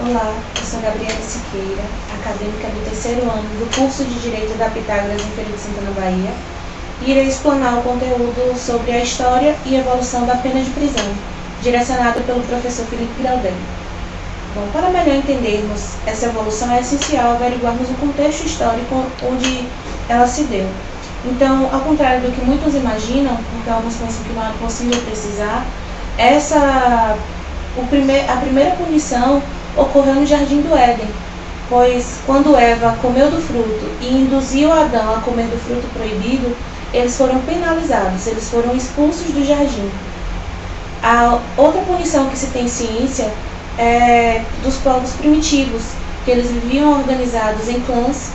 Olá, eu sou Gabriela Siqueira, acadêmica do terceiro ano do curso de Direito da Pitágoras em Feira de Santana, Bahia, e irei explanar o conteúdo sobre a história e evolução da pena de prisão, direcionado pelo professor Felipe Graudelli. Bom, para melhor entendermos essa evolução, é essencial averiguarmos o contexto histórico onde ela se deu. Então, ao contrário do que muitos imaginam, porque alguns pensam que não é possível precisar, a primeira punição ocorreu no Jardim do Éden, pois quando Eva comeu do fruto e induziu Adão a comer do fruto proibido, eles foram penalizados, eles foram expulsos do jardim. A outra punição que se tem ciência é dos povos primitivos, que eles viviam organizados em clãs,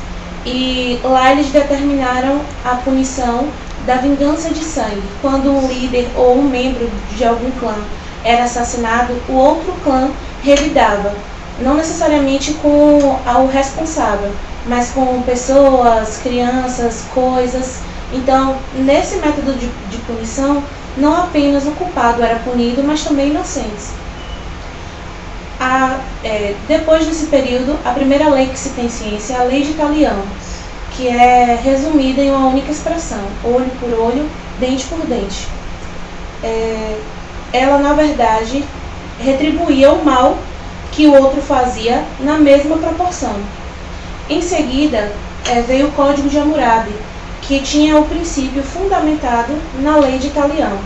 e lá eles determinaram a punição da vingança de sangue. Quando um líder ou um membro de algum clã era assassinado, o outro clã revidava, não necessariamente com o responsável, mas com pessoas, crianças, coisas. Então, nesse método de punição, não apenas o culpado era punido, mas também inocentes. Depois desse período, a primeira lei que se tem ciência é a Lei de Talião, que é resumida em uma única expressão: olho por olho, dente por dente. Ela, na verdade, retribuía o mal que o outro fazia na mesma proporção. Em seguida, veio o Código de Hammurabi, que tinha o princípio fundamentado na Lei de Talião.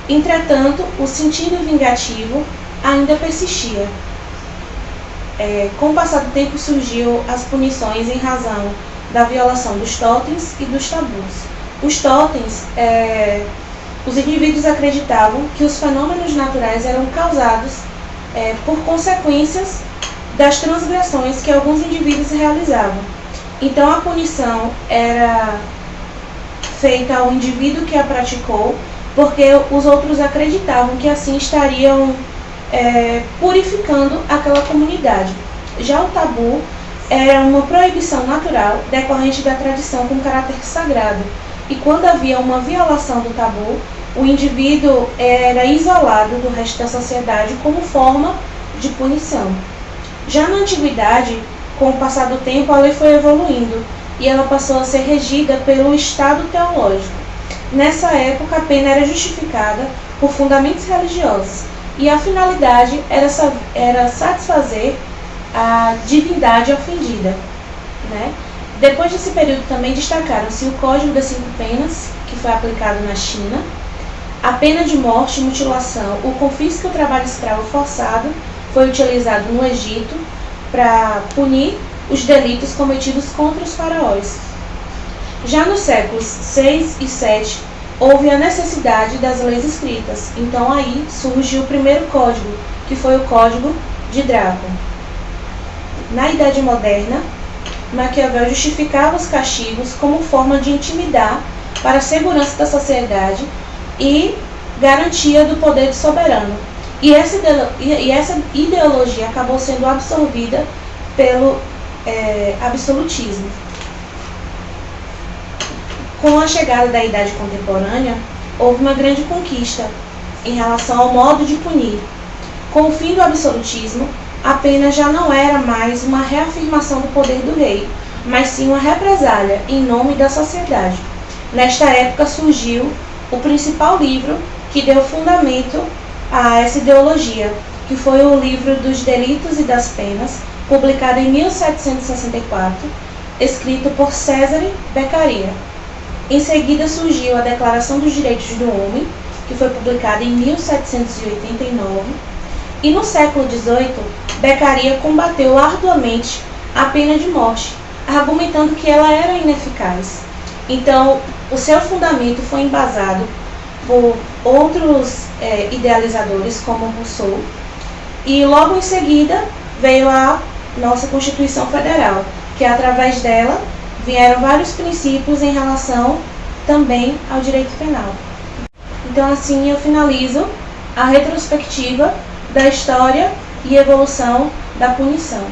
Entretanto, o sentido vingativo ainda persistia. Com o passar do tempo surgiu as punições em razão da violação dos totens e dos tabus. Os totens, os indivíduos acreditavam que os fenômenos naturais eram causados por consequências das transgressões que alguns indivíduos realizavam. Então a punição era feita ao indivíduo que a praticou, porque os outros acreditavam que assim estariam purificando aquela comunidade. Já o tabu era uma proibição natural decorrente da tradição com caráter sagrado, e quando havia uma violação do tabu, o indivíduo era isolado do resto da sociedade como forma de punição. Já na antiguidade, com o passar do tempo, a lei foi evoluindo e ela passou a ser regida pelo Estado teológico. Nessa época, a pena era justificada por fundamentos religiosos e a finalidade era satisfazer a divindade ofendida, né? Depois desse período também destacaram-se o Código das 5 Penas, que foi aplicado na China, a pena de morte e mutilação, o confisco e o trabalho escravo forçado foi utilizado no Egito para punir os delitos cometidos contra os faraós. Já nos séculos 6 e 7, houve a necessidade das leis escritas. Então aí surge o primeiro código, que foi o Código de Drácula. Na Idade Moderna, Maquiavel justificava os castigos como forma de intimidar para a segurança da sociedade e garantia do poder soberano. E essa ideologia acabou sendo absorvida pelo absolutismo. Com a chegada da Idade Contemporânea, houve uma grande conquista em relação ao modo de punir. Com o fim do absolutismo, a pena já não era mais uma reafirmação do poder do rei, mas sim uma represália em nome da sociedade. Nesta época surgiu o principal livro que deu fundamento a essa ideologia, que foi o livro dos Delitos e das Penas, publicado em 1764, escrito por Cesare Beccaria. Em seguida surgiu a Declaração dos Direitos do Homem, que foi publicada em 1789, e no século XVIII, Beccaria combateu arduamente a pena de morte, argumentando que ela era ineficaz. Então, o seu fundamento foi embasado por outros idealizadores, como Rousseau, e logo em seguida veio a nossa Constituição Federal, que através dela vieram vários princípios em relação também ao direito penal. Então assim eu finalizo a retrospectiva da história e evolução da punição.